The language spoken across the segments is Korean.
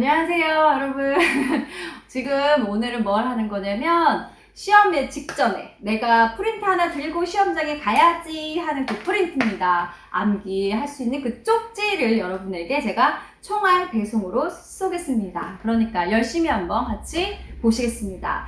안녕하세요, 여러분. 지금 오늘은 뭘 하는 거냐면 시험에 직전에 내가 프린트 하나 들고 시험장에 가야지 하는 그 프린트입니다. 암기할 수 있는 그 쪽지를 여러분에게 제가 총알 배송으로 쏘겠습니다. 그러니까 열심히 한번 같이 보시겠습니다.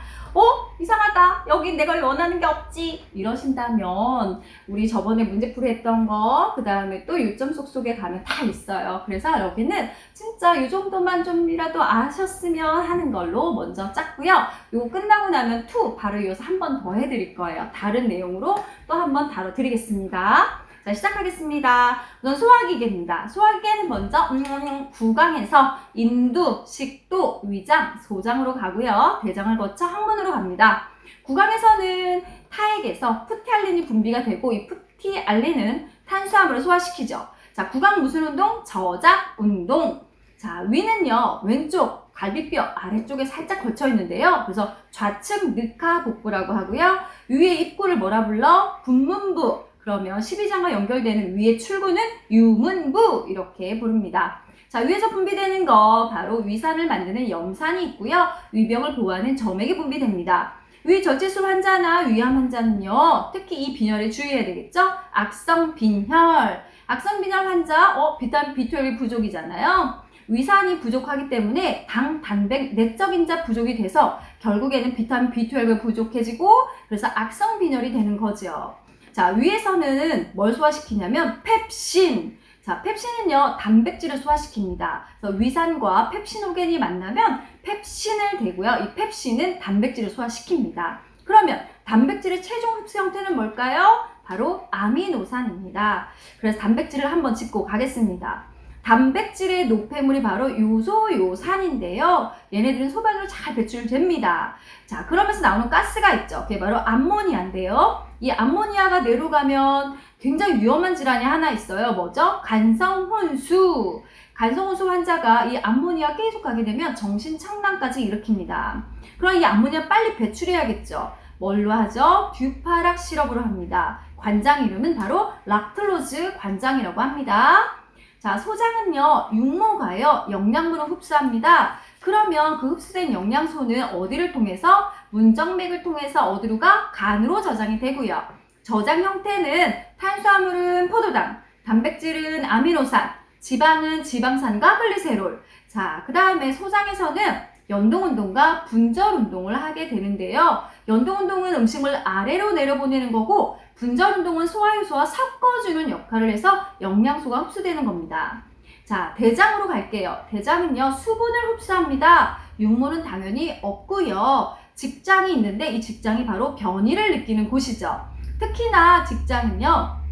이상하다. 여기 내가 원하는 게 없지. 이러신다면 우리 저번에 문제풀이 했던 거, 그 다음에 또 요점 속속에 가면 다 있어요. 그래서 여기는 진짜 이 정도만 좀이라도 아셨으면 하는 걸로 먼저 짰고요. 이거 끝나고 나면 2 바로 이어서 한 번 더 해드릴 거예요. 다른 내용으로 또 한 번 다뤄드리겠습니다. 자, 시작하겠습니다. 우선 소화기계입니다. 소화기계는 먼저 9강에서 인두, 식도, 위장, 소장으로 가고요. 대장을 거쳐 항문으로 갑니다. 9강에서는 타액에서 푸티알린이 분비가 되고 이 푸티알린은 탄수화물을 소화시키죠. 자, 9강 무슨 운동? 저작 운동. 자, 위는요, 왼쪽 갈비뼈 아래쪽에 살짝 걸쳐 있는데요. 그래서 좌측 늑하 복부라고 하고요. 위의 입구를 뭐라 불러? 분문부. 그러면 12장과 연결되는 위의 출구는 유문부 이렇게 부릅니다. 자, 위에서 분비되는 거 바로 위산을 만드는 염산이 있고요. 위병을 보호하는 점액이 분비됩니다. 위 저체수 환자나 위암 환자는요, 특히 이 빈혈에 주의해야 되겠죠? 악성 빈혈. 악성 빈혈 환자, 비타민 B12 부족이잖아요. 위산이 부족하기 때문에 당, 단백, 내적 인자 부족이 돼서 결국에는 비타민 B12가 부족해지고 그래서 악성 빈혈이 되는 거죠. 자, 위에서는 뭘 소화시키냐면 펩신. 자, 펩신은요, 단백질을 소화시킵니다. 그래서 위산과 펩신호겐이 만나면 펩신을 대고요. 이 펩신은 단백질을 소화시킵니다. 그러면 단백질의 최종 흡수 형태는 뭘까요? 바로 아미노산입니다. 그래서 단백질을 한번 짚고 가겠습니다. 단백질의 노폐물이 바로 요소요산인데요. 얘네들은 소변으로 잘 배출됩니다. 자, 그러면서 나오는 가스가 있죠. 그게 바로 암모니아인데요. 이 암모니아가 뇌로 가면 굉장히 위험한 질환이 하나 있어요. 뭐죠? 간성혼수. 간성혼수 환자가 이 암모니아 계속 가게 되면 정신착란까지 일으킵니다. 그럼 이 암모니아 빨리 배출해야겠죠. 뭘로 하죠? 듀파락 시럽으로 합니다. 관장 이름은 바로 락틀로즈 관장이라고 합니다. 자, 소장은요, 육모가요, 영양분을 흡수합니다. 그러면 그 흡수된 영양소는 어디를 통해서? 문정맥을 통해서 어디로 가? 간으로 저장이 되고요. 저장 형태는 탄수화물은 포도당, 단백질은 아미노산, 지방은 지방산과 글리세롤. 자, 그 다음에 소장에서는 연동운동과 분절운동을 하게 되는데요. 연동운동은 음식을 아래로 내려보내는 거고 분절운동은 소화효소와 섞어주는 역할을 해서 영양소가 흡수되는 겁니다. 자, 대장으로 갈게요. 대장은요, 수분을 흡수합니다. 육모는 당연히 없고요. 직장이 있는데 이 직장이 바로 변이를 느끼는 곳이죠. 특히나 직장은요,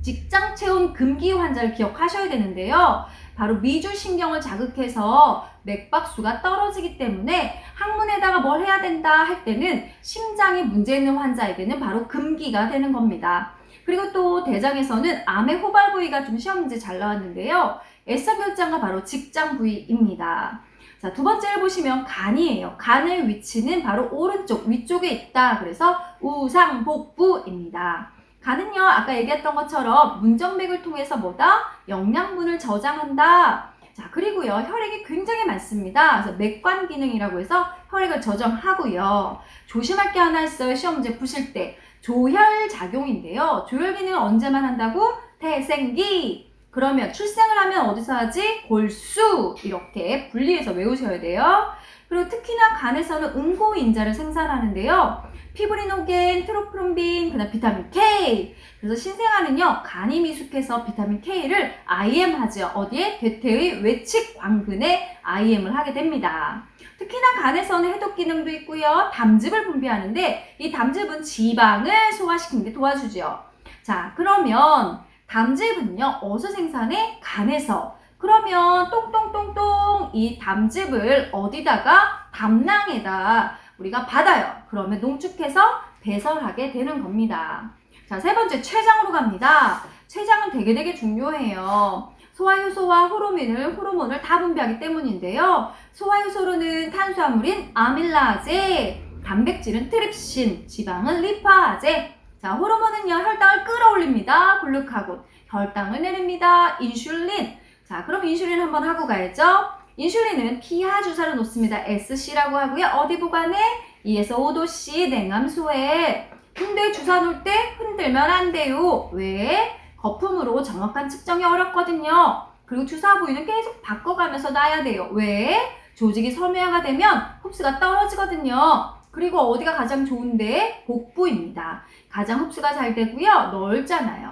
직장 체온 금기 환자를 기억하셔야 되는데요. 바로 미주신경을 자극해서 맥박수가 떨어지기 때문에 항문에다가 뭘 해야 된다 할 때는 심장에 문제 있는 환자에게는 바로 금기가 되는 겁니다. 그리고 또 대장에서는 암의 호발 부위가 좀 시험 문제 잘 나왔는데요. S결장과 바로 직장 부위입니다. 자, 두 번째를 보시면 간이에요. 간의 위치는 바로 오른쪽 위쪽에 있다. 그래서 우상복부입니다. 간은요, 아까 얘기했던 것처럼 문정맥을 통해서 뭐다? 영양분을 저장한다. 자, 그리고요, 혈액이 굉장히 많습니다. 그래서 맥관 기능이라고 해서 혈액을 저장하고요. 조심할 게 하나 있어요. 시험 문제 푸실 때. 조혈작용인데요. 조혈 기능은 언제만 한다고? 태생기. 그러면 출생을 하면 어디서 하지? 골수. 이렇게 분리해서 외우셔야 돼요. 그리고 특히나 간에서는 응고인자를 생산하는데요. 피브리노겐, 트로프론빈, 그다음 비타민 K. 그래서 신생아는요, 간이 미숙해서 비타민 K를 IM 하죠. 어디에? 대퇴의 외측 광근에 IM을 하게 됩니다. 특히나 간에서는 해독 기능도 있고요. 담즙을 분비하는데 이 담즙은 지방을 소화시키는 데 도와주죠. 자, 그러면 담즙은요, 어디서 생산해? 간에서. 그러면 똥똥똥똥 이 담즙을 어디다가? 담낭에다 우리가 받아요. 그러면 농축해서 배설하게 되는 겁니다. 자, 세 번째 췌장으로 갑니다. 췌장은 되게 중요해요. 소화효소와 호르몬을 다 분비하기 때문인데요. 소화효소로는 탄수화물인 아밀라제, 단백질은 트립신, 지방은 리파제. 자, 호르몬은요, 혈당을 끌어올립니다. 글루카곤. 혈당을 내립니다. 인슐린. 자, 그럼 인슐린 한번 하고 가야죠. 인슐린은 pH 주사를 놓습니다. SC라고 하고요. 어디 보관해? 2에서 5도씨 냉암소에. 근데 주사 놓을 때 흔들면 안 돼요. 왜? 거품으로 정확한 측정이 어렵거든요. 그리고 주사 부위는 계속 바꿔가면서 놔야 돼요. 왜? 조직이 섬유화가 되면 흡수가 떨어지거든요. 그리고 어디가 가장 좋은데? 복부입니다. 가장 흡수가 잘 되고요. 넓잖아요.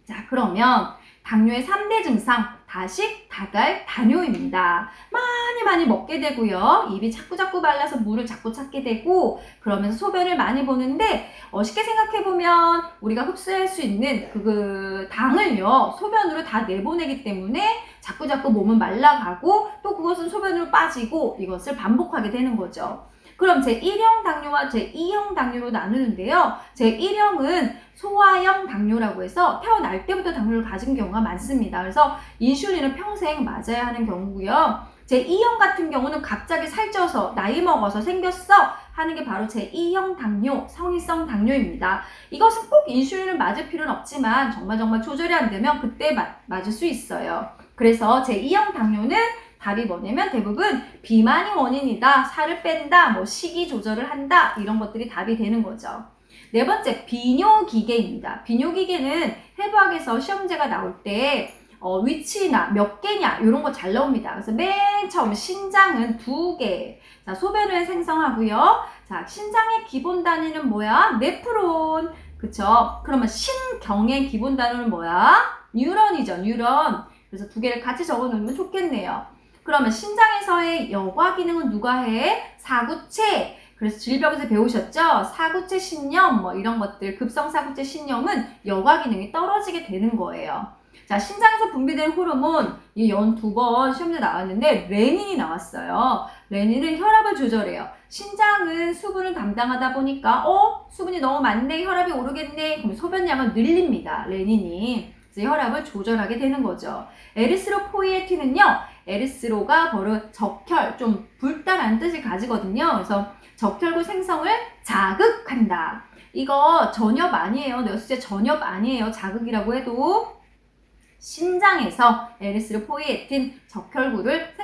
자, 그러면 당뇨의 3대 증상, 다식, 다갈, 다뇨입니다. 많이 먹게 되고요. 입이 자꾸 말라서 물을 자꾸 찾게 되고 그러면서 소변을 많이 보는데 쉽게 생각해보면 우리가 흡수할 수 있는 그 당을요. 소변으로 다 내보내기 때문에 자꾸 몸은 말라가고 또 그것은 소변으로 빠지고 이것을 반복하게 되는 거죠. 그럼 제1형 당뇨와 제2형 당뇨로 나누는데요. 제1형은 소아형 당뇨라고 해서 태어날 때부터 당뇨를 가진 경우가 많습니다. 그래서 인슐린을 평생 맞아야 하는 경우고요. 제2형 같은 경우는 갑자기 살쪄서 나이 먹어서 생겼어 하는 게 바로 제2형 당뇨, 성인성 당뇨입니다. 이것은 꼭 인슐린을 맞을 필요는 없지만 정말 조절이 안 되면 그때 맞을 수 있어요. 그래서 제2형 당뇨는 답이 뭐냐면 대부분 비만이 원인이다, 살을 뺀다, 뭐 식이 조절을 한다 이런 것들이 답이 되는 거죠. 네 번째, 비뇨기계입니다. 비뇨기계는 해부학에서 시험제가 나올 때 위치나 몇 개냐 이런 거 잘 나옵니다. 그래서 맨 처음 신장은 2개. 자, 소변을 생성하고요. 자, 신장의 기본 단위는 뭐야? 네프론. 그쵸? 그러면 신경의 기본 단위는 뭐야? 뉴런이죠, 뉴런. 그래서 2개를 같이 적어 놓으면 좋겠네요. 그러면 신장에서의 여과 기능은 누가 해? 사구체. 그래서 질병에서 배우셨죠? 사구체 신염 뭐 이런 것들, 급성 사구체 신염은 여과 기능이 떨어지게 되는 거예요. 자, 신장에서 분비되는 호르몬 이 12번 시험에 나왔는데 레닌이 나왔어요. 레닌은 혈압을 조절해요. 신장은 수분을 담당하다 보니까 수분이 너무 많네, 혈압이 오르겠네. 그럼 소변량을 늘립니다. 레닌이. 그래서 혈압을 조절하게 되는 거죠. 에리스로포이에틴은요. 에리스로가 바로 적혈, 좀 불단한 뜻을 가지거든요. 그래서 적혈구 생성을 자극한다. 이거 전엽 아니에요. 뇌수제 전엽 아니에요. 자극이라고 해도 신장에서 에리스로포이에틴 적혈구를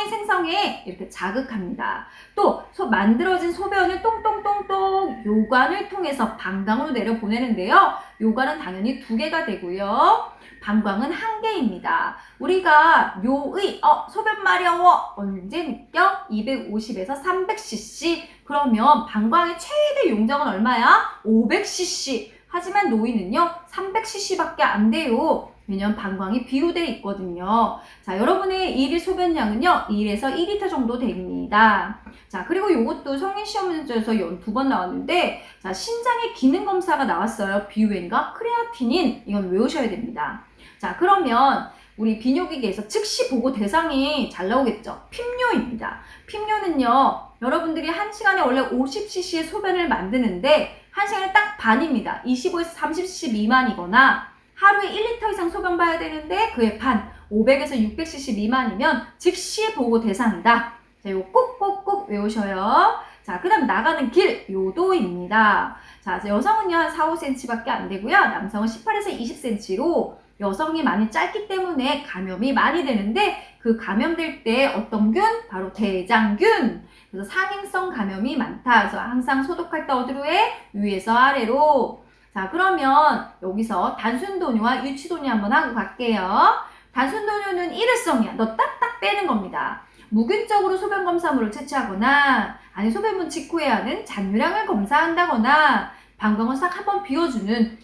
생성해 이렇게 자극합니다. 또 만들어진 소변을 똥똥똥똥 요관을 통해서 방광으로 내려보내는데요. 요관은 당연히 2개가 되고요. 방광은 1개입니다. 우리가 묘의 소변 마려워 언제 느껴? 250에서 300cc. 그러면 방광의 최대 용적은 얼마야? 500cc. 하지만 노인은요 300cc밖에 안 돼요. 왜냐면 방광이 비로되어 있거든요. 자, 여러분의 일일 소변량은요 1에서 2리터 정도 됩니다. 자, 그리고 요것도 성인 시험 문제에서 2번 나왔는데, 자, 신장의 기능 검사가 나왔어요. 비유엔과 크레아티닌. 이건 외우셔야 됩니다. 자, 그러면 우리 비뇨기계에서 즉시 보고 대상이 잘 나오겠죠. 핍뇨입니다. 핍뇨는요 여러분들이 1시간에 원래 50cc의 소변을 만드는데 1시간에 딱 반입니다. 25에서 30cc 미만이거나 하루에 1리터 이상 소변 봐야 되는데 그의 반, 500에서 600cc 미만이면 즉시 보고 대상이다. 자, 이거 꼭 외우셔요. 자, 그 다음 나가는 길, 요도입니다. 자, 여성은요 한 4, 5cm밖에 안 되고요. 남성은 18에서 20cm로 여성이 많이 짧기 때문에 감염이 많이 되는데 그 감염될 때 어떤 균? 바로 대장균. 그래서 상행성 감염이 많다. 그래서 항상 소독할 때 어디로 해? 위에서 아래로. 자, 그러면 여기서 단순도뇨와 유치도뇨 한번 하고 갈게요. 단순도뇨는 일회성이야. 너 딱딱 빼는 겁니다. 무균적으로 소변검사물을 채취하거나 아니 소변문 직후에 하는 잔유량을 검사한다거나 방광을 싹 한번 비워주는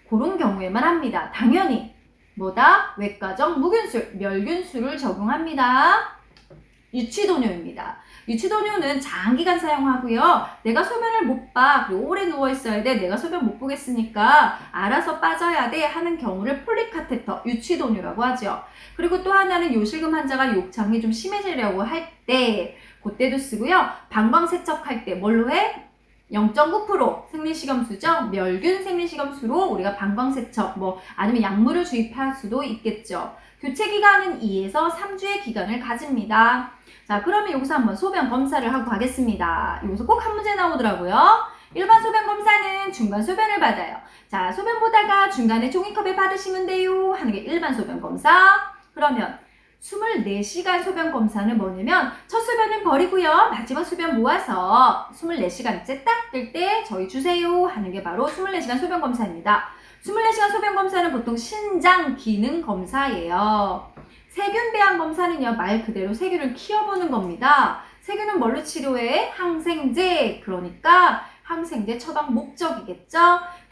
그런 경우에만 합니다. 당연히 뭐다? 외과적 무균술, 멸균술을 적용합니다. 유치도뇨입니다. 유치도뇨는 장기간 사용하고요. 내가 소변을 못 봐. 그리고 오래 누워있어야 돼. 내가 소변 못 보겠으니까 알아서 빠져야 돼 하는 경우를 폴리카테터, 유치도뇨라고 하죠. 그리고 또 하나는 요실금 환자가 욕창이 좀 심해지려고 할 때 그때도 쓰고요. 방광 세척할 때 뭘로 해? 0.9% 생리식염수죠. 멸균 생리식염수로 우리가 방광 세척 아니면 약물을 주입할 수도 있겠죠. 교체 기간은 2에서 3주의 기간을 가집니다. 자, 그러면 여기서 한번 소변 검사를 하고 가겠습니다. 여기서 꼭 한 문제 나오더라고요. 일반 소변 검사는 중간 소변을 받아요. 자, 소변 보다가 중간에 종이컵에 받으시면 돼요 하는 게 일반 소변 검사. 그러면 24시간 소변 검사는 뭐냐면 첫 소변은 버리고요. 마지막 소변 모아서 24시간째 딱 뜰 때 저희 주세요 하는 게 바로 24시간 소변 검사입니다. 24시간 소변 검사는 보통 신장 기능 검사예요. 세균 배양 검사는요, 말 그대로 세균을 키워보는 겁니다. 세균은 뭘로 치료해? 항생제. 그러니까 항생제 처방 목적이겠죠?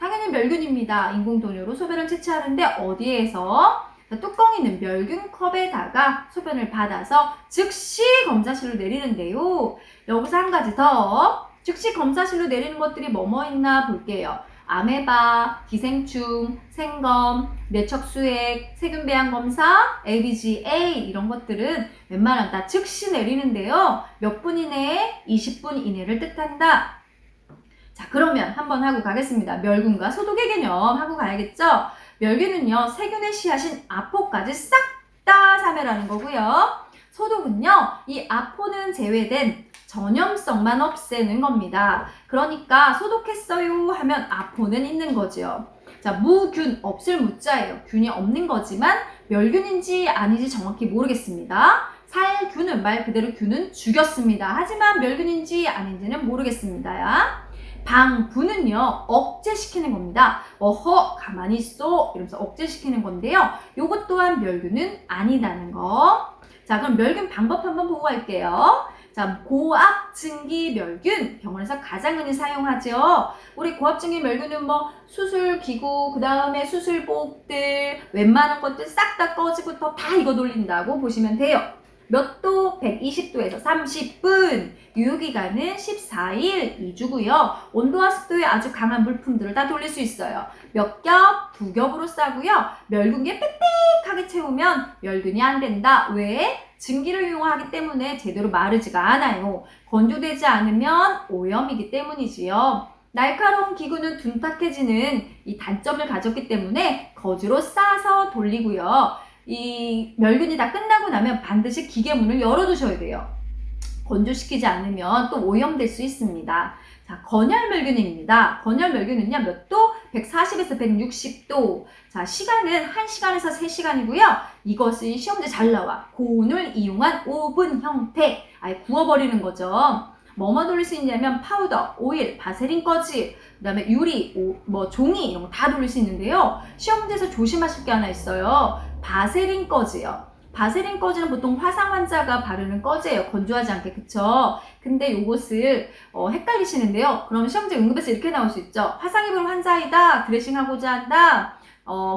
당연히 멸균입니다. 인공도료로 소변을 채취하는데 어디에서? 뚜껑 있는 멸균컵에다가 소변을 받아서 즉시 검사실로 내리는데요. 여기서 한 가지 더. 즉시 검사실로 내리는 것들이 뭐뭐 있나 볼게요. 아메바, 기생충, 생검, 뇌척수액, 세균 배양 검사, ABGA 이런 것들은 웬만하면 다 즉시 내리는데요. 몇 분 이내? 20분 이내를 뜻한다. 자, 그러면 한번 하고 가겠습니다. 멸균과 소독의 개념 하고 가야겠죠? 멸균은요, 세균의 씨앗인 아포까지 싹 다 사멸하는 거고요. 소독은요, 이 아포는 제외된 전염성만 없애는 겁니다. 그러니까 소독했어요 하면 아포는 있는 거죠. 자, 무균, 없을 무자예요. 균이 없는 거지만 멸균인지 아닌지 정확히 모르겠습니다. 살균은 말 그대로 균은 죽였습니다. 하지만 멸균인지 아닌지는 모르겠습니다. 방부는요, 억제시키는 겁니다. 어허, 가만히 있어. 이러면서 억제시키는 건데요. 요것 또한 멸균은 아니다는 거. 자, 그럼 멸균 방법 한번 보고 갈게요. 자, 고압증기 멸균 병원에서 가장 흔히 사용하죠. 우리 고압증기 멸균은 뭐 수술기구, 그 다음에 수술복들, 웬만한 것들 싹 다 꺼지고부터 다 이거 돌린다고 보시면 돼요. 몇 도? 120도에서 30분. 유효기간은 14일 2주고요. 온도와 습도에 아주 강한 물품들을 다 돌릴 수 있어요. 몇 겹? 2겹으로 싸고요. 멸균기 빽빽하게 채우면 멸균이 안 된다. 왜? 증기를 이용하기 때문에 제대로 마르지가 않아요. 건조되지 않으면 오염이기 때문이지요. 날카로운 기구는 둔탁해지는 이 단점을 가졌기 때문에 거즈로 싸서 돌리고요. 이 멸균이 다 끝나고 나면 반드시 기계문을 열어두셔야 돼요. 건조시키지 않으면 또 오염될 수 있습니다. 자, 건열멸균입니다. 건열멸균은요, 몇 도? 140에서 160도. 자, 시간은 1시간에서 3시간이고요. 이것은 시험제 잘 나와. 고온을 이용한 오븐 형태. 아예 구워버리는 거죠. 뭐뭐 돌릴 수 있냐면 파우더, 오일, 바세린 꺼지, 그 다음에 유리, 종이 이런 거 다 돌릴 수 있는데요. 시험지에서 조심하실 게 하나 있어요. 바세린 꺼지요. 바세린 꺼지는 보통 화상 환자가 바르는 꺼지예요. 건조하지 않게, 그쵸? 근데 요것을 헷갈리시는데요. 그럼 시험지 응급에서 이렇게 나올 수 있죠. 화상 입은 환자이다. 드레싱하고자 한다.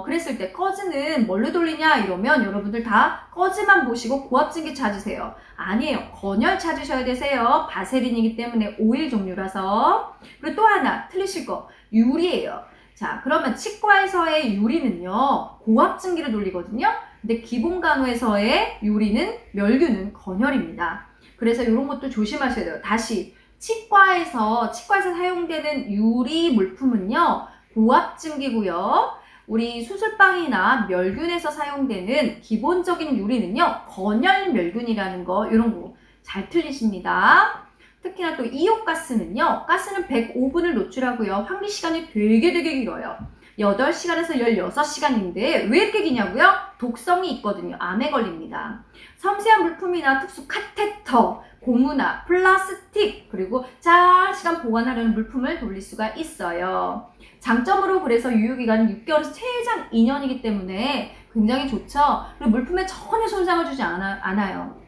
그랬을 때 꺼지는 뭘로 돌리냐 이러면 여러분들 다 꺼지만 보시고 고압증기 찾으세요. 아니에요. 건열 찾으셔야 되세요. 바세린이기 때문에 오일 종류라서. 그리고 또 하나 틀리실 거 유리예요. 자, 그러면 치과에서의 유리는요, 고압증기를 돌리거든요. 근데 기본간호에서의 유리는 멸균은 건열입니다. 그래서 이런 것도 조심하셔야 돼요. 다시 치과에서 사용되는 유리 물품은요, 고압증기고요. 우리 수술방이나 멸균에서 사용되는 기본적인 유리는요, 건열멸균이라는 거, 이런 거 잘 틀리십니다. 특히나 또 이온가스는요, 가스는 105분을 노출하고요. 환기 시간이 되게 길어요. 8시간에서 16시간인데 왜 이렇게 기냐고요? 독성이 있거든요. 암에 걸립니다. 섬세한 물품이나 특수 카테터, 고무나 플라스틱, 그리고 장시간 보관하려는 물품을 돌릴 수가 있어요. 장점으로 그래서 유효기간은 6개월에서 최장 2년이기 때문에 굉장히 좋죠. 그리고 물품에 전혀 손상을 주지 않아요.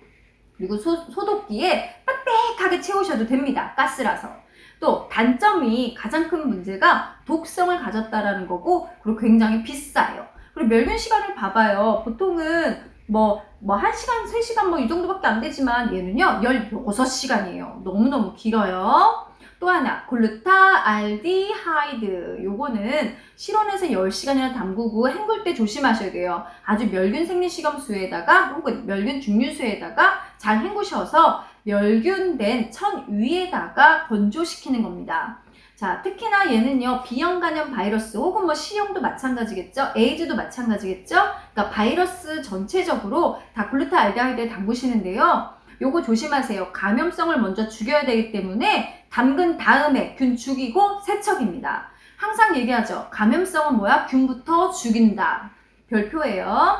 그리고 소독기에 빽빽하게 채우셔도 됩니다. 가스라서. 또 단점이 가장 큰 문제가 독성을 가졌다라는 거고, 그리고 굉장히 비싸요. 그리고 멸균 시간을 봐봐요. 보통은 뭐 1시간, 3시간 이 정도밖에 안 되지만 얘는요 16시간이에요. 너무너무 길어요. 또 하나, 글루타알디하이드. 요거는 실온에서 10시간이나 담그고 헹굴 때 조심하셔야 돼요. 아주 멸균 생리식염수에다가 혹은 멸균 증류수에다가 잘 헹구셔서 멸균된 천 위에다가 건조시키는 겁니다. 자, 특히나 얘는요, 비형 간염 바이러스 혹은 C형도 마찬가지겠죠? 에이즈도 마찬가지겠죠? 그러니까 바이러스 전체적으로 다 글루타알디하이드에 담그시는데요. 요거 조심하세요. 감염성을 먼저 죽여야 되기 때문에 담근 다음에 균 죽이고 세척입니다. 항상 얘기하죠. 감염성은 뭐야? 균부터 죽인다. 별표예요.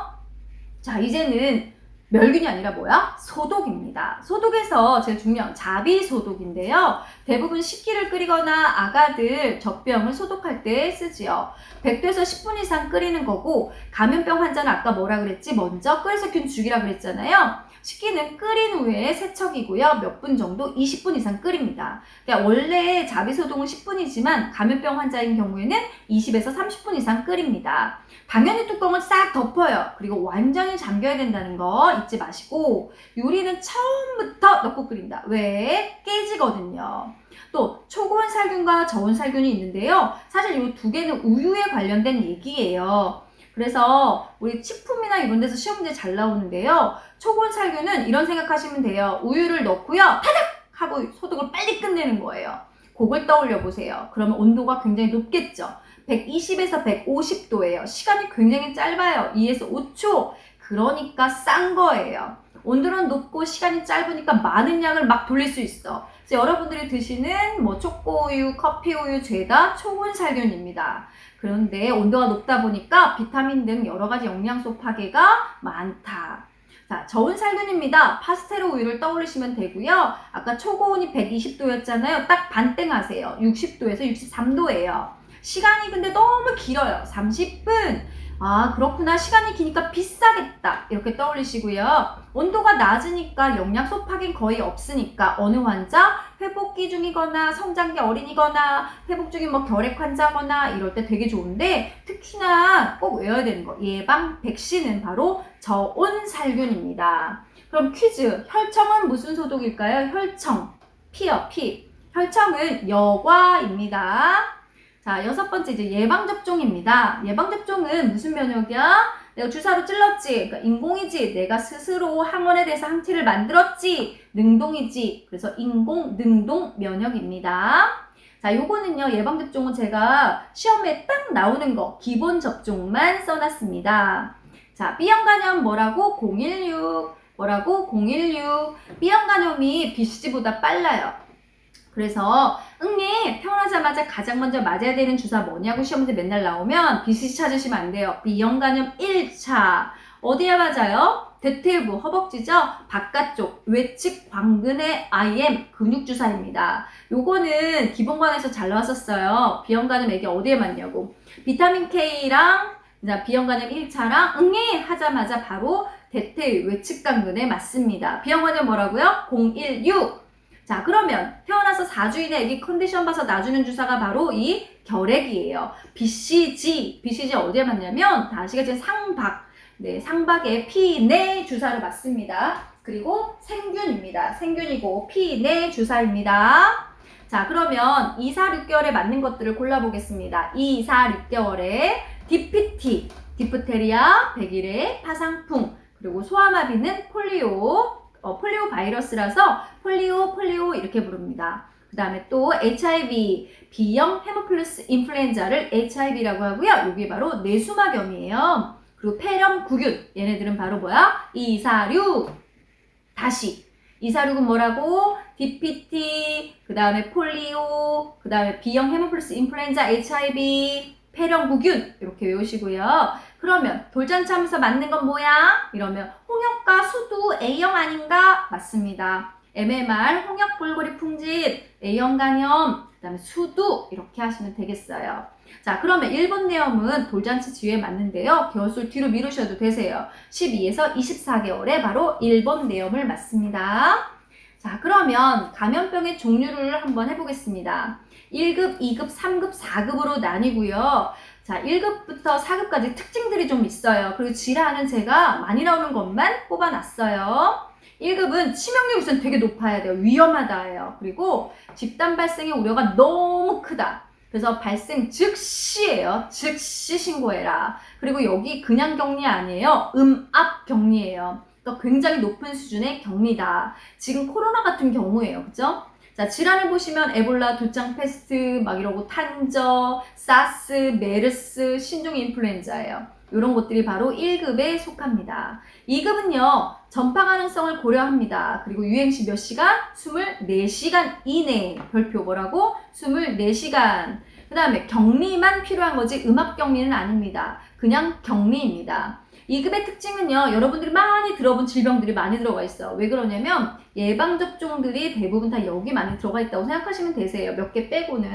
자, 이제는 멸균이 아니라 뭐야? 소독입니다. 소독에서 제일 중요한 자비소독인데요. 대부분 식기를 끓이거나 아가들 젖병을 소독할 때 쓰지요. 100도에서 10분 이상 끓이는 거고, 감염병 환자는 아까 뭐라 그랬지? 먼저 끓여서 균 죽이라 그랬잖아요. 식기는 끓인 후에 세척이고요. 몇 분 정도? 20분 이상 끓입니다. 그러니까 원래 자비소독은 10분이지만 감염병 환자인 경우에는 20에서 30분 이상 끓입니다. 당연히 뚜껑을 싹 덮어요. 그리고 완전히 잠겨야 된다는 거 잊지 마시고, 요리는 처음부터 넣고 끓인다. 왜? 깨지거든요. 또 초고온 살균과 저온 살균이 있는데요. 사실 이 두 개는 우유에 관련된 얘기예요. 그래서 우리 식품이나 이런 데서 시험 문제 잘 나오는데요. 초고온 살균은 이런 생각하시면 돼요. 우유를 넣고요. 타닥! 하고 소독을 빨리 끝내는 거예요. 그걸 떠올려 보세요. 그러면 온도가 굉장히 높겠죠. 120에서 150도예요. 시간이 굉장히 짧아요. 2에서 5초. 그러니까 싼 거예요. 온도는 높고 시간이 짧으니까 많은 양을 막 돌릴 수 있어. 그래서 여러분들이 드시는 뭐 초코우유, 커피우유 죄다 초고온 살균입니다. 그런데 온도가 높다 보니까 비타민 등 여러 가지 영양소 파괴가 많다. 자, 저온 살균입니다. 파스텔 우유를 떠올리시면 되고요. 아까 초고온이 120도였잖아요. 딱 반땡 하세요. 60도에서 63도예요. 시간이 근데 너무 길어요. 30분. 아, 그렇구나. 시간이 기니까 비싸겠다. 이렇게 떠올리시고요. 온도가 낮으니까 영양소 파괴는 거의 없으니까 어느 환자 회복기 중이거나 성장기 어린이거나 회복 중인 뭐 결핵 환자거나 이럴 때 되게 좋은데, 특히나 꼭 외워야 되는 거, 예방 백신은 바로 저온 살균입니다. 그럼 퀴즈. 혈청은 무슨 소독일까요? 혈청. 피요, 피. 혈청은 여과입니다. 자, 6번째 이제 예방접종입니다. 예방접종은 무슨 면역이야? 내가 주사로 찔렀지. 그러니까 인공이지. 내가 스스로 항원에 대해서 항체를 만들었지. 능동이지. 그래서 인공, 능동 면역입니다. 자, 요거는요, 예방접종은 제가 시험에 딱 나오는 거, 기본 접종만 써놨습니다. 자, B형 간염 뭐라고? 016. 뭐라고? 016. B형 간염이 BCG보다 빨라요. 그래서 응님 태어나자마자 가장 먼저 맞아야 되는 주사 뭐냐고 시험 문제 맨날 나오면 BCG 찾으시면 안 돼요. B형 간염 1차. 어디에 맞아요? 대퇴부, 허벅지죠? 바깥쪽, 외측 광근의 IM 근육주사입니다. 요거는 기본관에서 잘 나왔었어요. B형 간염 애기 어디에 맞냐고. 비타민 K랑 B형 간염 1차랑 응애 하자마자 바로 대퇴 외측 광근에 맞습니다. B형 간염 뭐라고요? 016. 자, 그러면 태어나서 4주 이내 애기 컨디션 봐서 놔주는 주사가 바로 이 결핵이에요. BCG 어디에 맞냐면 다 아시겠지만 상박, 네, 상박에 피내 주사를 맞습니다. 그리고 생균입니다. 생균이고 피내 주사입니다. 자, 그러면 2, 4, 6개월에 맞는 것들을 골라보겠습니다. 2, 4, 6개월에 DPT, 디프테리아, 백일의 파상풍, 그리고 소아마비는 폴리오 바이러스라서 폴리오 이렇게 부릅니다. 그 다음에 또 HIV, B형 헤모필러스 인플루엔자를 HIV라고 하고요. 여기 바로 뇌수막염이에요. 그리고 폐렴구균, 얘네들은 바로 뭐야? 246. 다시 246은 뭐라고? DPT, 그 다음에 폴리오, 그 다음에 B형 헤모필러스 인플루엔자 HIV, 폐렴구균 이렇게 외우시고요. 그러면 돌잔치 하면서 맞는 건 뭐야? 이러면 홍역과 수두 A형 아닌가? 맞습니다. MMR, 홍역 볼고리 풍진, A형 간염, 그 다음에 수두 이렇게 하시면 되겠어요. 자, 그러면 1번 내염은 돌잔치 지휘에 맞는데요. 개월수 뒤로 미루셔도 되세요. 12에서 24개월에 바로 1번 내염을 맞습니다. 자, 그러면 감염병의 종류를 한번 해보겠습니다. 1급, 2급, 3급, 4급으로 나뉘고요. 자, 1급부터 4급까지 특징들이 좀 있어요. 그리고 질환은 제가 많이 나오는 것만 뽑아놨어요. 1급은 치명률 우선 되게 높아야 돼요. 위험하다예요. 그리고 집단 발생의 우려가 너무 크다. 그래서 발생 즉시예요. 즉시 신고해라. 그리고 여기 그냥 격리 아니에요. 음압 격리예요. 그러니까 굉장히 높은 수준의 격리다. 지금 코로나 같은 경우예요. 그죠? 자, 질환을 보시면 에볼라, 두창 패스트, 막 이러고 탄저, 사스, 메르스, 신종 인플루엔자예요. 이런 것들이 바로 1급에 속합니다. 2급은요, 전파 가능성을 고려합니다. 그리고 유행시 몇 시간? 24시간 이내. 별표 뭐라고? 24시간. 그 다음에 격리만 필요한 거지 음압 격리는 아닙니다. 그냥 격리입니다. 2급의 특징은요, 여러분들이 많이 들어본 질병들이 많이 들어가 있어요. 왜 그러냐면 예방접종들이 대부분 다 여기 많이 들어가 있다고 생각하시면 되세요. 몇 개 빼고는.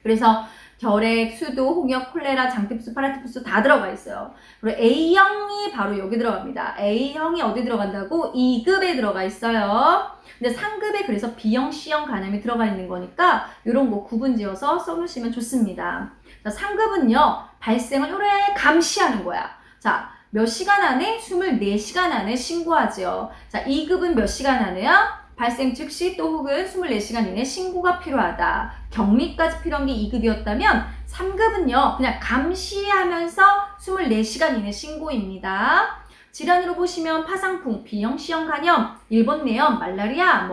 그래서 결핵, 수도, 홍역, 콜레라, 장티푸스, 파라티푸스 다 들어가 있어요. 그리고 A형이 바로 여기 들어갑니다. A형이 어디 들어간다고? 2급에 들어가 있어요. 근데 3급에 그래서 B형, C형 간염이 들어가 있는 거니까 이런 거 구분 지어서 써놓으시면 좋습니다. 자, 3급은요, 발생을 오래 감시하는 거야. 자, 몇 시간 안에? 24시간 안에 신고하죠. 자, 2급은 몇 시간 안에요? 발생 즉시 또 혹은 24시간 이내 신고가 필요하다. 격리까지 필요한 게 2급이었다면 3급은요. 그냥 감시하면서 24시간 이내 신고입니다. 질환으로 보시면 파상풍, B형, C형 간염, 일본내염, 말라리아,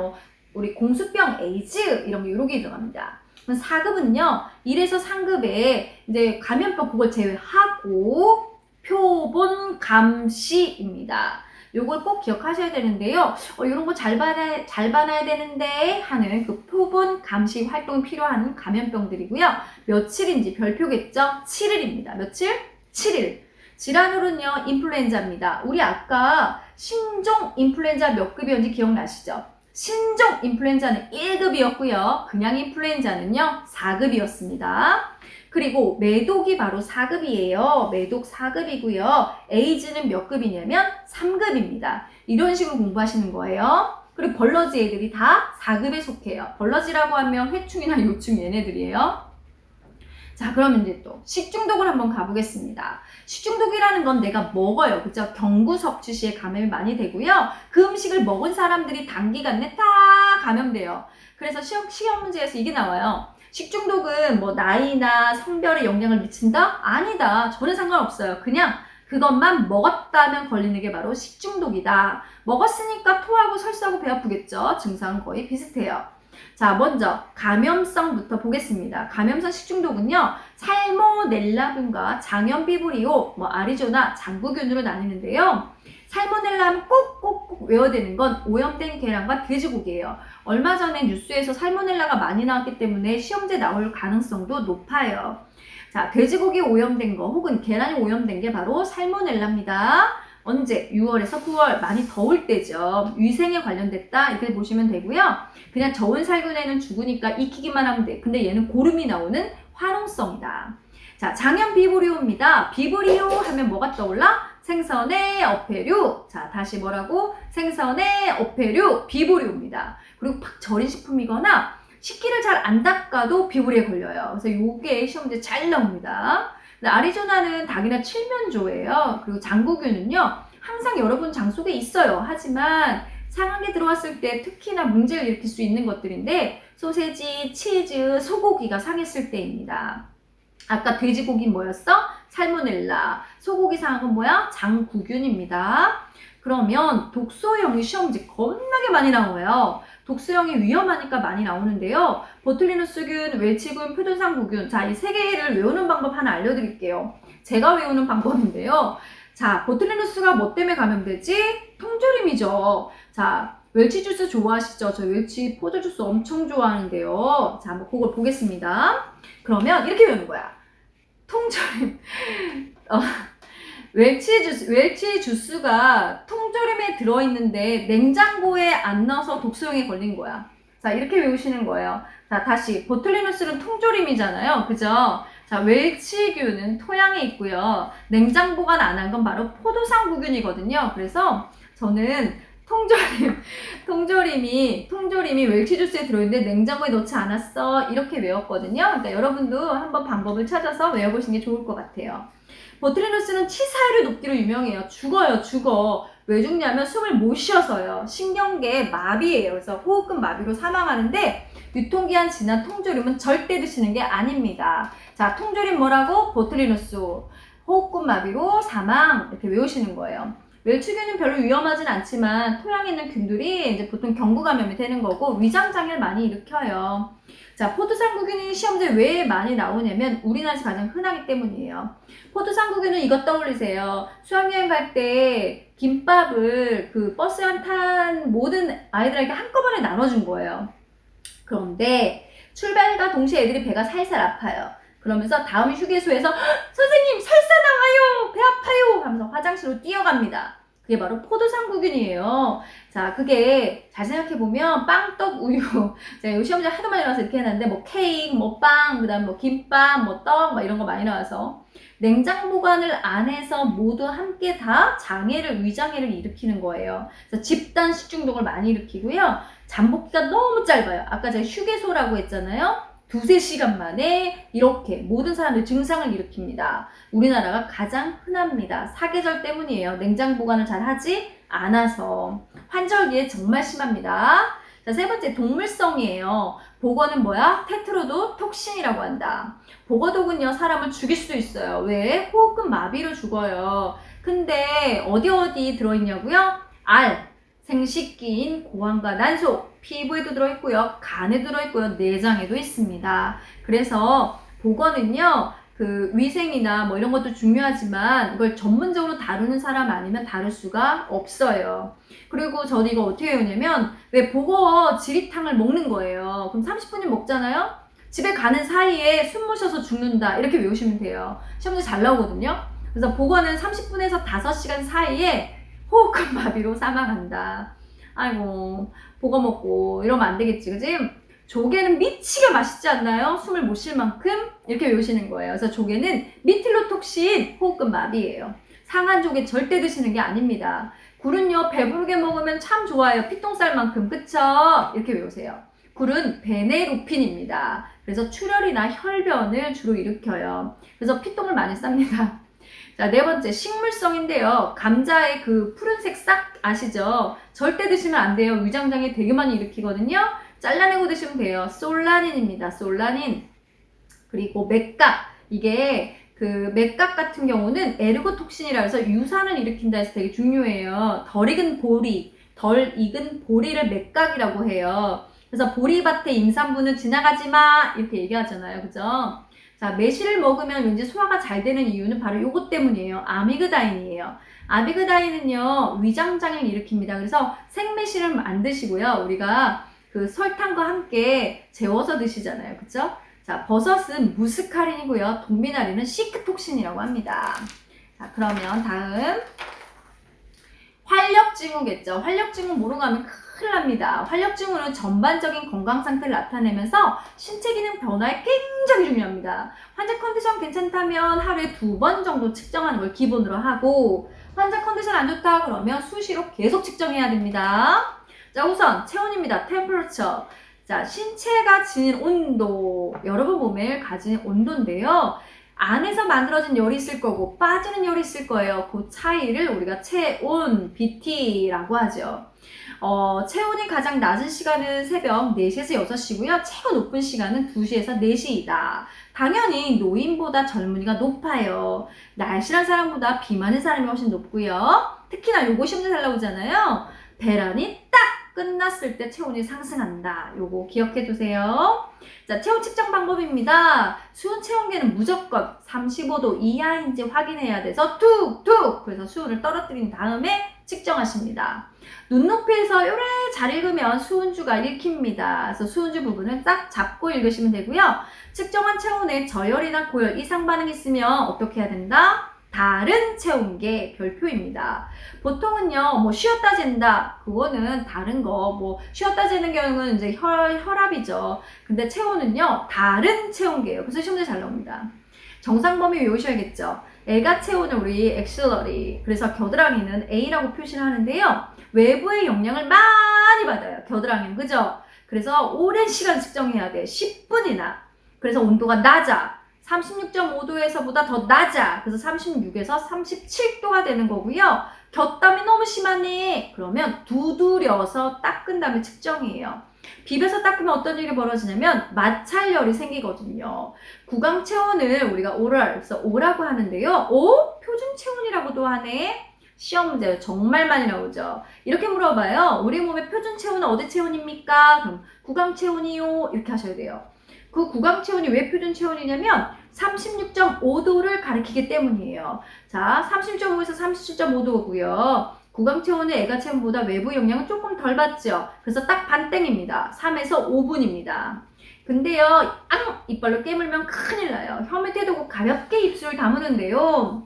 우리 공수병, 에이즈 이런 게 요렇게 들어갑니다. 4급은요. 1에서 3급에 이제 감염병 그걸 제외하고 표본 감시입니다. 요걸 꼭 기억하셔야 되는데요. 이런 거 잘 봐놔야 되는데 하는 그 표본 감시 활동이 필요한 감염병들이고요. 며칠인지 별표겠죠? 7일입니다. 며칠? 7일. 질환으로는요, 인플루엔자입니다. 우리 아까 신종 인플루엔자 몇 급이었는지 기억나시죠? 신종 인플루엔자는 1급이었고요. 그냥 인플루엔자는요, 4급이었습니다. 그리고 매독이 바로 4급이에요. 매독 4급이고요. 에이즈는 몇 급이냐면 3급입니다. 이런 식으로 공부하시는 거예요. 그리고 벌러지 애들이 다 4급에 속해요. 벌러지라고 하면 회충이나 요충 얘네들이에요. 자, 그럼 이제 또 식중독을 한번 가보겠습니다. 식중독이라는 건 내가 먹어요. 그죠? 경구 섭취 시에 감염이 많이 되고요. 그 음식을 먹은 사람들이 단기간 내에 다 감염돼요. 그래서 시험 문제에서 이게 나와요. 식중독은 나이나 성별에 영향을 미친다? 아니다. 전혀 상관없어요. 그냥 그것만 먹었다면 걸리는 게 바로 식중독이다. 먹었으니까 토하고 설사하고 배 아프겠죠? 증상은 거의 비슷해요. 자, 먼저 감염성부터 보겠습니다. 감염성 식중독은요, 살모넬라균과 장염비브리오, 아리조나, 장구균으로 나뉘는데요. 살모넬라는 꼭 외워야 되는 건 오염된 계란과 돼지고기예요. 얼마 전에 뉴스에서 살모넬라가 많이 나왔기 때문에 시험지에 나올 가능성도 높아요. 자, 돼지고기 오염된 거 혹은 계란이 오염된 게 바로 살모넬라입니다. 언제? 6월에서 9월 많이 더울 때죠. 위생에 관련됐다 이렇게 보시면 되고요. 그냥 저온 살균에는 죽으니까 익히기만 하면 돼. 근데 얘는 고름이 나오는 화농성이다. 자, 장염 비브리오입니다. 비브리오 하면 뭐가 떠올라? 생선의 어패류. 자, 다시 뭐라고? 생선의 어패류 비브리오입니다. 그리고 팍 절인 식품이거나 식기를 잘 안 닦아도 비브리오에 걸려요. 그래서 요게 시험문제 잘 나옵니다. 아리조나는 닭이나 칠면조예요. 그리고 장구균은요, 항상 여러분 장속에 있어요. 하지만 상하게 들어왔을 때 특히나 문제를 일으킬 수 있는 것들인데, 소세지, 치즈, 소고기가 상했을 때입니다. 아까 돼지고기 뭐였어? 살모넬라. 소고기 상한 건 뭐야? 장구균입니다. 그러면 독소형이 시험지 겁나게 많이 나와요. 독소형이 위험하니까 많이 나오는데요. 보툴리누스균, 웰치균, 표준상구균. 자, 이 세 개를 외우는 방법 하나 알려드릴게요. 제가 외우는 방법인데요. 자, 보툴리누스가 뭐 때문에 감염되지? 통조림이죠. 자, 웰치 주스 좋아하시죠? 저 웰치 포도 주스 엄청 좋아하는데요. 자, 한번 그걸 보겠습니다. 그러면 이렇게 외우는 거야. 통조림. 웰치 주스가 통조림에 들어있는데 냉장고에 안 넣어서 독소형에 걸린 거야. 자, 이렇게 외우시는 거예요. 자, 다시 보툴리누스는 통조림이잖아요. 그죠? 자, 웰치균은 토양에 있고요. 냉장 보관 안 한 건 바로 포도상구균이거든요. 그래서 저는 통조림이 웰치 주스에 들어있는데 냉장고에 넣지 않았어. 이렇게 외웠거든요. 그러니까 여러분도 한번 방법을 찾아서 외워보시는 게 좋을 것 같아요. 보툴리누스는 치사율이 높기로 유명해요. 죽어. 왜 죽냐면 숨을 못 쉬어서요. 신경계 마비예요. 그래서 호흡근 마비로 사망하는데 유통기한 지난 통조림은 절대 드시는 게 아닙니다. 자, 통조림 뭐라고? 보툴리누스. 호흡근 마비로 사망. 이렇게 외우시는 거예요. 웰치균은 별로 위험하진 않지만 토양에 있는 균들이 이제 보통 경구 감염이 되는 거고 위장 장애를 많이 일으켜요. 자, 포도상구균이 시험지에 왜 많이 나오냐면 우리나라에서 가장 흔하기 때문이에요. 포도상구균은 이것 떠올리세요. 수학여행 갈 때 김밥을 그 버스에 탄 모든 아이들에게 한꺼번에 나눠준 거예요. 그런데 출발과 동시에 애들이 배가 살살 아파요. 그러면서 다음 휴게소에서 선생님 설사 나와요 배 아파요 하면서 화장실로 뛰어갑니다. 그게 바로 포도상구균이에요. 자, 그게 잘 생각해보면 빵, 떡, 우유. 제가 시험 문제 하도 많이 나와서 이렇게 해놨는데, 뭐 케이크, 뭐 빵, 그 다음 뭐 김밥, 뭐 떡, 막 이런 거 많이 나와서 냉장 보관을 안 해서 모두 함께 다 장애를, 위장애를 일으키는 거예요. 그래서 집단 식중독을 많이 일으키고요. 잠복기가 너무 짧아요. 아까 제가 휴게소라고 했잖아요. 두세 시간 만에 이렇게 모든 사람들 증상을 일으킵니다. 우리나라가 가장 흔합니다. 사계절 때문이에요. 냉장 보관을 잘 하지 않아서. 환절기에 정말 심합니다. 자, 세 번째 동물성이에요. 복어는 뭐야? 테트로도톡신이라고 한다. 복어독은요, 사람을 죽일 수도 있어요. 왜? 호흡근 마비로 죽어요. 근데 어디 들어있냐고요? 알, 생식기인 고환과 난소, 피부에도 들어있고요, 간에도 들어있고요, 내장에도 있습니다. 그래서 복어는요, 그 위생이나 뭐 이런 것도 중요하지만 이걸 전문적으로 다루는 사람 아니면 다룰 수가 없어요. 그리고 저는 이거 어떻게 외우냐면, 왜 복어 지리탕을 먹는 거예요. 그럼 30분이면 먹잖아요? 집에 가는 사이에 숨 못 쉬어서 죽는다, 이렇게 외우시면 돼요. 시험지 잘 나오거든요. 그래서 복어는 30분에서 5시간 사이에 호흡근 마비로 사망한다. 아이고, 복어 먹고 이러면 안 되겠지, 그지? 조개는 미치게 맛있지 않나요? 숨을 못 쉴 만큼 이렇게 외우시는 거예요. 그래서 조개는 미틸로톡신, 호흡근 마비예요. 상한 조개 절대 드시는 게 아닙니다. 굴은요, 배부르게 먹으면 참 좋아요. 피똥쌀만큼, 그쵸? 이렇게 외우세요. 굴은 베네로핀입니다. 그래서 출혈이나 혈변을 주로 일으켜요. 그래서 피똥을 많이 쌉니다. 자, 네 번째, 식물성인데요. 감자의 그 푸른색 싹 아시죠? 절대 드시면 안 돼요. 위장장애 되게 많이 일으키거든요. 잘라내고 드시면 돼요. 솔라닌입니다. 솔라닌. 그리고 맥각. 이게 그 맥각 같은 경우는 에르고톡신이라 해서 유산을 일으킨다 해서 되게 중요해요. 덜 익은 보리를 맥각이라고 해요. 그래서 보리밭에 임산부는 지나가지 마, 이렇게 얘기하잖아요. 그죠? 자, 매실을 먹으면 왠지 소화가 잘 되는 이유는 바로 요것 때문이에요. 아미그다인이에요. 아미그다인은요, 위장장애를 일으킵니다. 그래서 생매실은 안 드시고요. 우리가 그 설탕과 함께 재워서 드시잖아요. 그쵸? 자, 버섯은 무스카린이고요. 동미나리는 시크톡신이라고 합니다. 자, 그러면 다음. 활력증후겠죠. 활력증후 모르고 가면 큰일 납니다. 활력증후는 전반적인 건강 상태를 나타내면서 신체 기능 변화에 굉장히 중요합니다. 환자 컨디션 괜찮다면 하루에 2번 정도 측정하는 걸 기본으로 하고, 환자 컨디션 안 좋다 그러면 수시로 계속 측정해야 됩니다. 자, 우선 체온입니다. temperature. 자, 신체가 지닌 온도, 여러분 몸에 가진 온도인데요. 안에서 만들어진 열이 있을 거고 빠지는 열이 있을 거예요. 그 차이를 우리가 체온, BT라고 하죠. 체온이 가장 낮은 시간은 새벽 4시에서 6시고요. 최고 높은 시간은 2시에서 4시이다. 당연히 노인보다 젊은이가 높아요. 날씬한 사람보다 비 많은 사람이 훨씬 높고요. 특히나 요거 시험에 잘 나오잖아요. 배란이 딱 끝났을 때 체온이 상승한다. 요거 기억해 두세요. 자, 체온 측정 방법입니다. 수온 체온계는 무조건 35도 이하인지 확인해야 돼서 툭툭, 그래서 수온을 떨어뜨린 다음에 측정하십니다. 눈높이에서 요래 잘 읽으면 수은주가 읽힙니다. 그래서 수은주 부분을 딱 잡고 읽으시면 되고요. 측정한 체온에 저열이나 고열, 이상 반응이 있으면 어떻게 해야 된다? 다른 체온계 별표입니다. 보통은요, 뭐 쉬었다 잰다, 그거는 다른 거, 뭐 쉬었다 재는 경우는 이제 혈압이죠. 근데 체온은요, 다른 체온계예요. 그래서 시험에 잘 나옵니다. 정상 범위 외우셔야겠죠. 애가 체온을 우리 엑실러리, 그래서 겨드랑이는 A라고 표시를 하는데요. 외부의 영향을 많이 받아요. 겨드랑이는, 그죠? 그래서 오랜 시간 측정해야 돼. 10분이나. 그래서 온도가 낮아. 36.5도에서보다 더 낮아. 그래서 36에서 37도가 되는 거고요. 곁땀이 너무 심하네. 그러면 두드려서 닦은 다음에 측정이에요. 비벼서 닦으면 어떤 일이 벌어지냐면 마찰열이 생기거든요. 구강 체온을 우리가 오랄, 그래서 오라고 하는데요. 오? 표준 체온이라고도 하네. 시험 문제 정말 많이 나오죠. 이렇게 물어봐요. 우리 몸의 표준 체온은 어디 체온입니까? 그럼 구강 체온이요. 이렇게 하셔야 돼요. 그 구강 체온이 왜 표준 체온이냐면 36.5도를 가리키기 때문이에요. 자, 36.5에서 37.5도고요. 구강 체온은 애가 체온보다 외부 영향은 조금 덜 받죠. 그래서 딱 반땡입니다. 3에서 5분입니다. 근데요, 이빨로 깨물면 큰일 나요. 혀 밑에 두고 가볍게 입술을 다무는데요.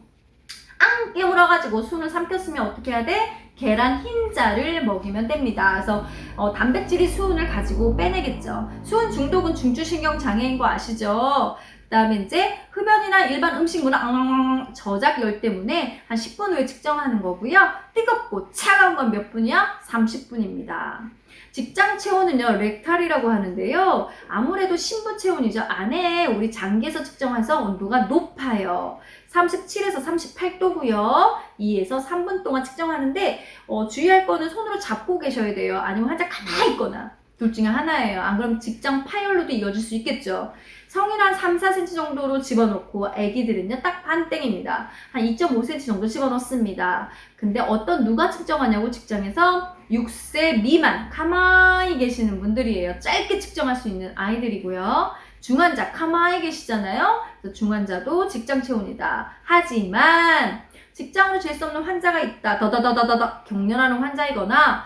깨물어가지고 손을 삼켰으면 어떻게 해야 돼? 계란 흰자를 먹이면 됩니다. 그래서 단백질이 수은을 가지고 빼내겠죠. 수은 중독은 중추신경 장애인 거 아시죠? 그 다음에 이제 흡연이나 일반 음식물은 저작열 때문에 한 10분 후에 측정하는 거고요. 뜨겁고 차가운 건 몇 분이야? 30분입니다. 직장 체온은요, 렉탈이라고 하는데요. 아무래도 신부 체온이죠. 안에 우리 장기에서 측정해서 온도가 높아요. 37에서 38도고요. 2에서 3분 동안 측정하는데 주의할 거는 손으로 잡고 계셔야 돼요. 아니면 환자 가만히 있거나 둘 중에 하나예요. 안 그러면 직장 파열로도 이어질 수 있겠죠. 성인 한 3, 4cm 정도로 집어넣고 아기들은요 딱 반땡입니다. 한 2.5cm 정도 집어넣습니다. 근데 누가 측정하냐고 직장에서 6세 미만 가만히 계시는 분들이에요. 짧게 측정할 수 있는 아이들이고요. 중환자 가만히 계시잖아요. 그래서 중환자도 직장 체온이다. 하지만 직장으로 잴 수 없는 환자가 있다. 더더더더더 격렬하는 환자이거나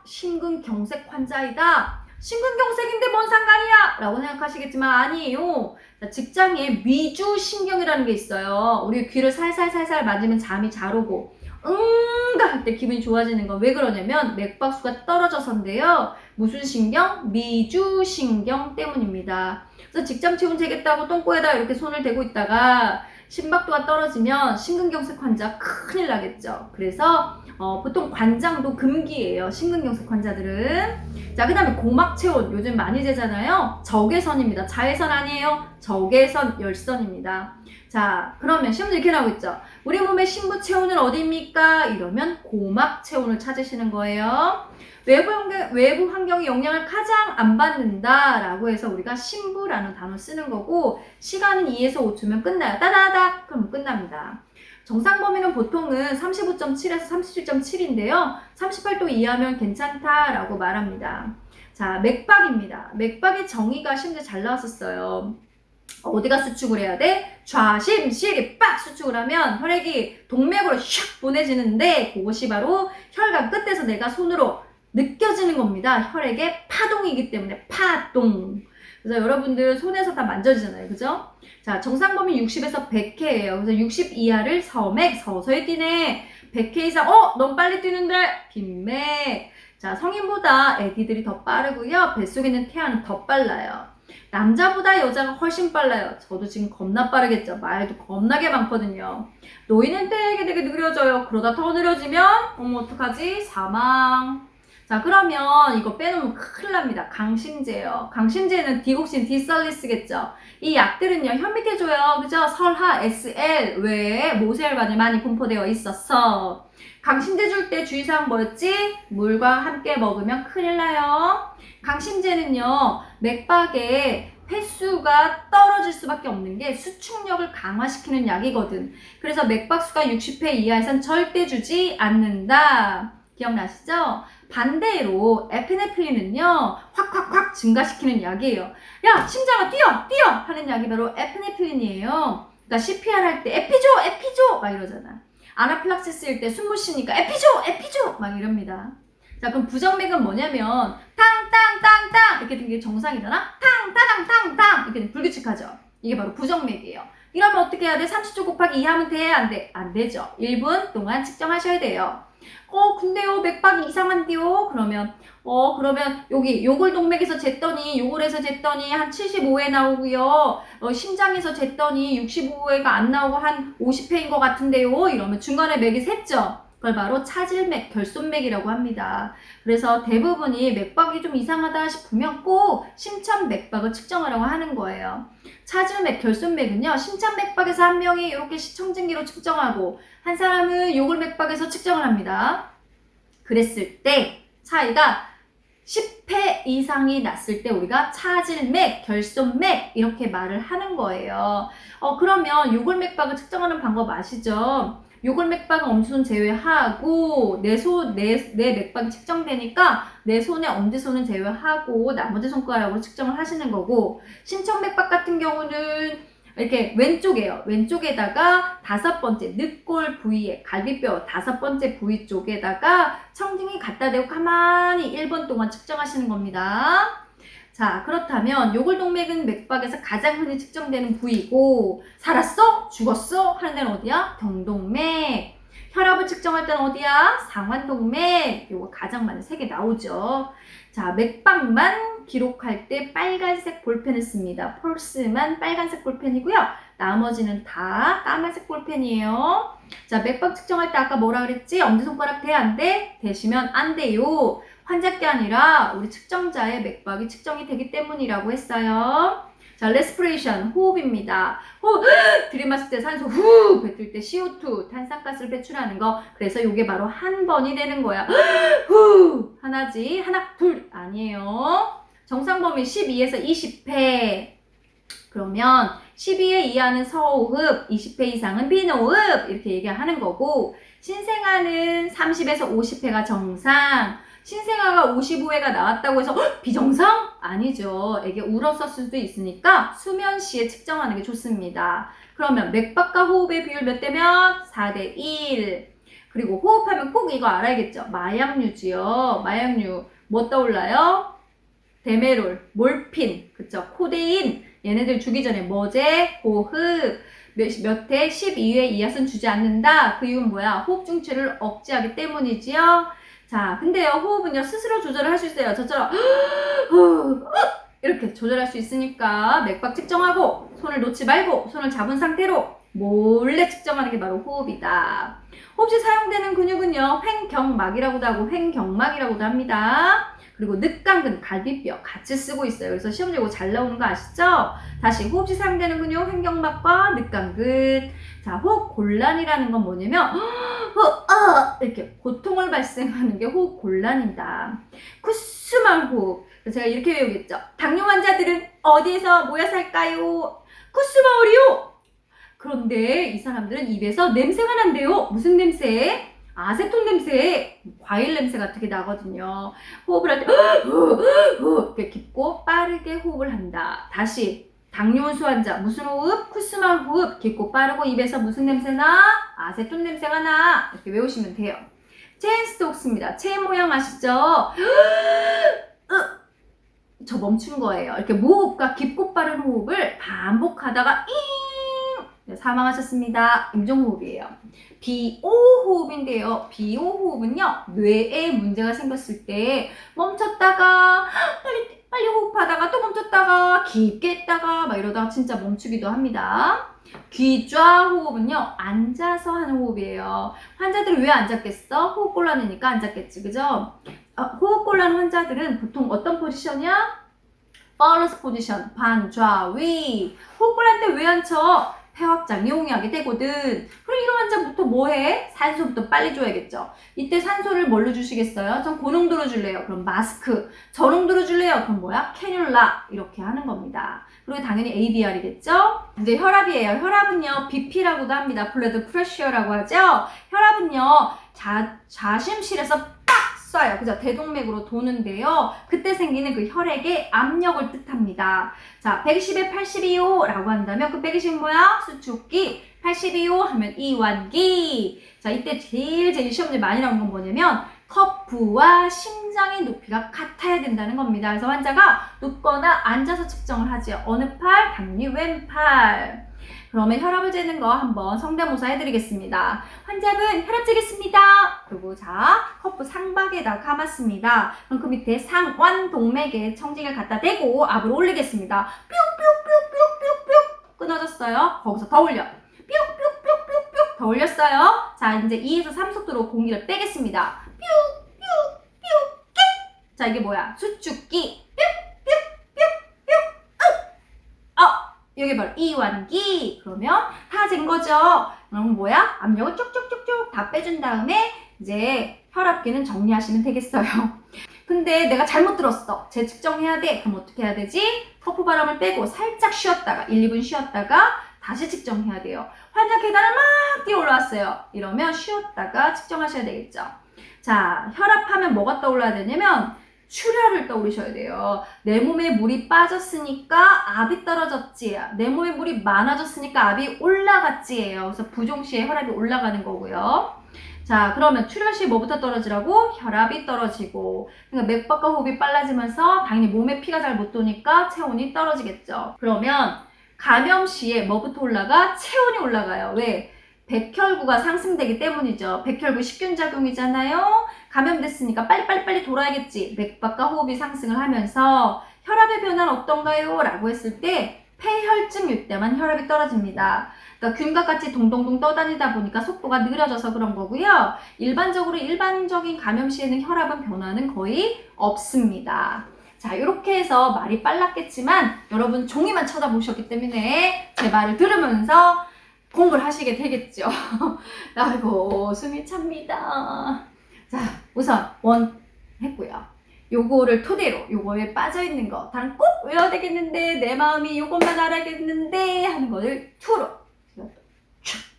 심근경색 환자이다. 심근경색인데 뭔 상관이야? 라고 생각하시겠지만 아니에요. 직장에 미주신경이라는 게 있어요. 우리 귀를 살살살살 만지면 잠이 잘 오고 할 때 기분이 좋아지는 건 왜 그러냐면 맥박수가 떨어져서인데요. 무슨 신경? 미주신경 때문입니다. 그래서 직장 체온 재겠다고 똥꼬에다 이렇게 손을 대고 있다가 심박도가 떨어지면 심근경색 환자 큰일 나겠죠. 그래서 보통 관장도 금기예요. 심근경색 환자들은. 자, 그 다음에 고막체온 요즘 많이 재잖아요. 적외선입니다. 자외선 아니에요. 적외선 열선입니다. 자, 그러면 시험도 이렇게 나오고 있죠. 우리 몸의 신부 체온은 어디입니까? 이러면 고막 체온을 찾으시는 거예요. 외부 환경이 영향을 가장 안 받는다라고 해서 우리가 신부라는 단어 쓰는 거고 시간은 2에서 5초면 끝나요. 따다닥 그럼 끝납니다. 정상 범위는 보통은 35.7에서 37.7인데요. 38도 이하면 괜찮다라고 말합니다. 자, 맥박입니다. 맥박의 정의가 심지어 잘 나왔었어요. 어디가 수축을 해야 돼? 좌심실이 빡 수축을 하면 혈액이 동맥으로 슉 보내지는데 그것이 바로 혈관 끝에서 내가 손으로 느껴지는 겁니다. 혈액의 파동이기 때문에 파동. 그래서 여러분들 손에서 다 만져지잖아요. 그죠? 자, 정상 범위 60에서 100회예요. 그래서 60 이하를 서맥, 서서히 뛰네. 100회 이상, 넌 빨리 뛰는데? 빈맥. 자, 성인보다 아기들이 더 빠르고요. 뱃속에 있는 태아는 더 빨라요. 남자보다 여자가 훨씬 빨라요. 저도 지금 겁나 빠르겠죠. 말도 겁나게 많거든요. 노인은 되게 느려져요. 그러다 더 느려지면 어떡하지? 사망. 자, 그러면 이거 빼놓으면 큰일 납니다. 강심제요. 강심제는 디곡신, 디살리스겠죠. 이 약들은요, 혀 밑에 줘요. 그죠? 설하, SL 외에 모세혈관에 많이 분포되어 있었어. 강심제 줄 때 주의사항 뭐였지? 물과 함께 먹으면 큰일 나요. 강심제는요, 맥박에 횟수가 떨어질 수밖에 없는 게 수축력을 강화시키는 약이거든. 그래서 맥박수가 60회 이하에선 절대 주지 않는다. 기억나시죠? 반대로 에피네프린은요, 확 증가시키는 약이에요. 야, 심장아, 뛰어! 하는 약이 바로 에피네프린이에요. 그러니까 CPR 할 때 에피조! 막 이러잖아. 아나필락시스일 때 숨 못 쉬니까 에피조! 막 이럽니다. 자, 그럼 부정맥은 뭐냐면 탕탕탕탕 이렇게 된 게 정상이잖아. 탕탕탕탕 이렇게 불규칙하죠. 이게 바로 부정맥이에요. 이러면 어떻게 해야 돼? 30초 곱하기 2 하면 돼? 안 돼? 안 되죠. 1분 동안 측정하셔야 돼요. 근데요, 맥박이 이상한데요? 그러면 여기 요골동맥에서 쟀더니, 요골에서 쟀더니 한 75회 나오고요. 심장에서 쟀더니 65회가 안 나오고 한 50회인 것 같은데요? 이러면 중간에 맥이 샜죠? 그걸 바로 차질맥, 결손맥이라고 합니다. 그래서 대부분이 맥박이 좀 이상하다 싶으면 꼭 심천 맥박을 측정하라고 하는 거예요. 차질맥, 결손맥은요, 심천 맥박에서 한 명이 이렇게 청진기로 측정하고 한 사람은 요골 맥박에서 측정을 합니다. 그랬을 때 차이가 10회 이상이 났을 때 우리가 차질맥, 결손맥 이렇게 말을 하는 거예요. 그러면 요골 맥박을 측정하는 방법 아시죠? 요골 맥박은 엄지손 제외하고 내 맥박이 측정되니까 내 손의 엄지손은 제외하고 나머지 손가락으로 측정을 하시는 거고, 심천 맥박 같은 경우는 이렇게 왼쪽에요. 왼쪽에다가 5번째 늑골 부위에 갈비뼈 5번째 부위 쪽에다가 청진기 갖다 대고 가만히 1분 동안 측정하시는 겁니다. 자, 그렇다면 요골동맥은 맥박에서 가장 흔히 측정되는 부위고, 살았어? 죽었어? 하는 데는 어디야? 경동맥. 혈압을 측정할 때는 어디야? 상완동맥. 요거 가장 많이 3개 나오죠. 자, 맥박만 기록할 때 빨간색 볼펜을 씁니다. 펄스만 빨간색 볼펜이고요. 나머지는 다 까만색 볼펜이에요. 자, 맥박 측정할 때 아까 뭐라 그랬지? 엄지손가락 돼? 안 돼? 대시면 안 돼요. 환자께 아니라 우리 측정자의 맥박이 측정이 되기 때문이라고 했어요. 자, 레스피레이션, 호흡입니다. 호흡, 들이마실 때 산소 후 뱉을 때 CO2, 탄산가스를 배출하는 거. 그래서 이게 바로 한 번이 되는 거야. 후, 하나지. 하나, 둘, 아니에요. 정상 범위 12에서 20회. 그러면 12회 이하는 서호흡, 20회 이상은 비호흡 이렇게 얘기하는 거고, 신생아는 30에서 50회가 정상, 신생아가 55회가 나왔다고 해서 비정상? 아니죠. 애기 울었을 수도 있으니까 수면 시에 측정하는 게 좋습니다. 그러면 맥박과 호흡의 비율 몇 대면? 4대 1. 그리고 호흡하면 꼭 이거 알아야겠죠. 마약류지요. 마약류 뭐 떠올라요? 데메롤, 몰핀, 그쵸? 코데인. 얘네들 주기 전에 뭐제? 호흡. 몇 회? 12회 이하선 주지 않는다. 그 이유는 뭐야? 호흡 중추를 억제하기 때문이지요. 자, 근데요, 호흡은요, 스스로 조절을 할 수 있어요. 저처럼, 이렇게 조절할 수 있으니까, 맥박 측정하고, 손을 놓지 말고, 손을 잡은 상태로, 몰래 측정하는 게 바로 호흡이다. 호흡 시 사용되는 근육은요, 횡경막이라고도 하고, 횡경막이라고도 합니다. 그리고 늑강근, 갈비뼈 같이 쓰고 있어요. 그래서 시험 제고 잘 나오는 거 아시죠? 다시 호흡 시 사용되는 근육, 횡경막과 늑강근. 자, 호흡 곤란이라는 건 뭐냐면, 이렇게 고통을 발생하는 게 호흡 곤란이다. 쿠스말 호흡. 제가 이렇게 외우겠죠. 당뇨 환자들은 어디에서 모여 살까요? 쿠스마을이요. 그런데 이 사람들은 입에서 냄새가 난대요. 무슨 냄새? 아세톤 냄새, 과일 냄새 같은 게 나거든요. 호흡을 할 때 이렇게 깊고 빠르게 호흡을 한다. 다시 당뇨 혼수 환자 무슨 호흡? 쿠스말 호흡. 깊고 빠르고 입에서 무슨 냄새나? 아세톤 냄새가 나. 이렇게 외우시면 돼요. 체인 스톡스입니다. 체인 모양 아시죠? 저 멈춘 거예요. 이렇게 무호흡과 깊고 빠른 호흡을 반복하다가 사망하셨습니다. 임종호흡이에요. 비호흡인데요. 비호흡은요, 뇌에 문제가 생겼을 때 멈췄다가 빨리 호흡하다가 또 멈췄다가 깊게 했다가 막 이러다가 진짜 멈추기도 합니다. 귀좌 호흡은요, 앉아서 하는 호흡이에요. 환자들은 왜 앉았겠어? 호흡 곤란이니까 앉았겠지, 그죠? 호흡 곤란 환자들은 보통 어떤 포지션이야? false 포지션, 반좌위. 호흡 곤란 때 왜 앉혀? 폐확장이 용이하게 되거든. 그럼 이런 환자부터 뭐해? 산소부터 빨리 줘야겠죠. 이때 산소를 뭘로 주시겠어요? 전 고농도로 줄래요. 그럼 마스크. 저농도로 줄래요? 그럼 뭐야? 캐뉼라. 이렇게 하는 겁니다. 그리고 당연히 ABR이겠죠? 이제 혈압이에요. 혈압은요, BP라고도 합니다. 블러드 프레셔라고 하죠? 혈압은요, 좌심실에서 빡 쏴요. 그죠? 대동맥으로 도는데요. 그때 생기는 그 혈액의 압력을 뜻합니다. 자, 120에 82호 라고 한다면 그 120은 뭐야? 수축기. 82호 하면 이완기. 자, 이때 제일 시험지 많이 나오는 건 뭐냐면 커프와 심장의 높이가 같아야 된다는 겁니다. 그래서 환자가 눕거나 앉아서 측정을 하지. 어느 팔? 당연히 왼팔. 그러면 혈압을 재는 거 한번 성대모사 해드리겠습니다. 환자분 혈압 재겠습니다. 그리고 자, 커프 상박에다 감았습니다. 그럼 그 밑에 상완동맥에 청진을 갖다 대고 압을 올리겠습니다. 뿅뿅뿅뿅뿅뿅 끊어졌어요. 거기서 더 올려. 뿅뿅뿅뿅뿅 더 올렸어요. 자, 이제 2에서 3속도로 공기를 빼겠습니다. 뿅뿅뿅 자, 이게 뭐야? 수축기. 여기 바로 이완기. 그러면 다 잰 거죠. 그럼 뭐야? 압력을 쭉쭉쭉쭉 다 빼준 다음에 이제 혈압기는 정리하시면 되겠어요. 근데 내가 잘못 들었어. 재측정해야 돼. 그럼 어떻게 해야 되지? 커프 바람을 빼고 살짝 쉬었다가 1, 2분 쉬었다가 다시 측정해야 돼요. 환자 계단을 막 뛰어 올라왔어요. 이러면 쉬었다가 측정하셔야 되겠죠. 자, 혈압하면 뭐가 떠올라야 되냐면 출혈을 떠올리셔야 돼요. 내 몸에 물이 빠졌으니까 압이 떨어졌지. 내 몸에 물이 많아졌으니까 압이 올라갔지예요. 그래서 부종시에 혈압이 올라가는 거고요. 자, 그러면 출혈 시 뭐부터 떨어지라고? 혈압이 떨어지고. 그러니까 맥박과 호흡이 빨라지면서 당연히 몸에 피가 잘 못 도니까 체온이 떨어지겠죠. 그러면 감염 시에 뭐부터 올라가? 체온이 올라가요. 왜? 백혈구가 상승되기 때문이죠. 백혈구 식균 작용이잖아요. 감염됐으니까 빨리 돌아야겠지. 맥박과 호흡이 상승을 하면서 혈압의 변화는 어떤가요? 라고 했을 때 폐혈증일 때만 혈압이 떨어집니다. 그러니까 균과 같이 동동동 떠다니다 보니까 속도가 느려져서 그런 거고요. 일반적인 감염 시에는 혈압은 변화는 거의 없습니다. 자, 이렇게 해서 말이 빨랐겠지만 여러분 종이만 쳐다보셨기 때문에 제 말을 들으면서 공부를 하시게 되겠죠. 아이고, 숨이 찹니다. 자, 우선 원 했고요. 요거를 토대로 요거에 빠져있는 거 단 꼭 외워야 되겠는데 내 마음이 요것만 알아야겠는데 하는 거를 2로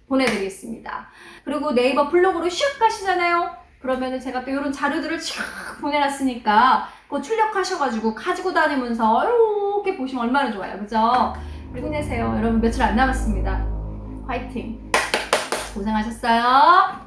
보내드리겠습니다. 그리고 네이버 블로그로 슉 가시잖아요. 그러면은 제가 또 이런 자료들을 쫙 보내놨으니까 그거 출력하셔가지고 가지고 다니면서 이렇게 보시면 얼마나 좋아요. 그죠? 힘내세요. 여러분 며칠 안 남았습니다. 화이팅! 고생하셨어요.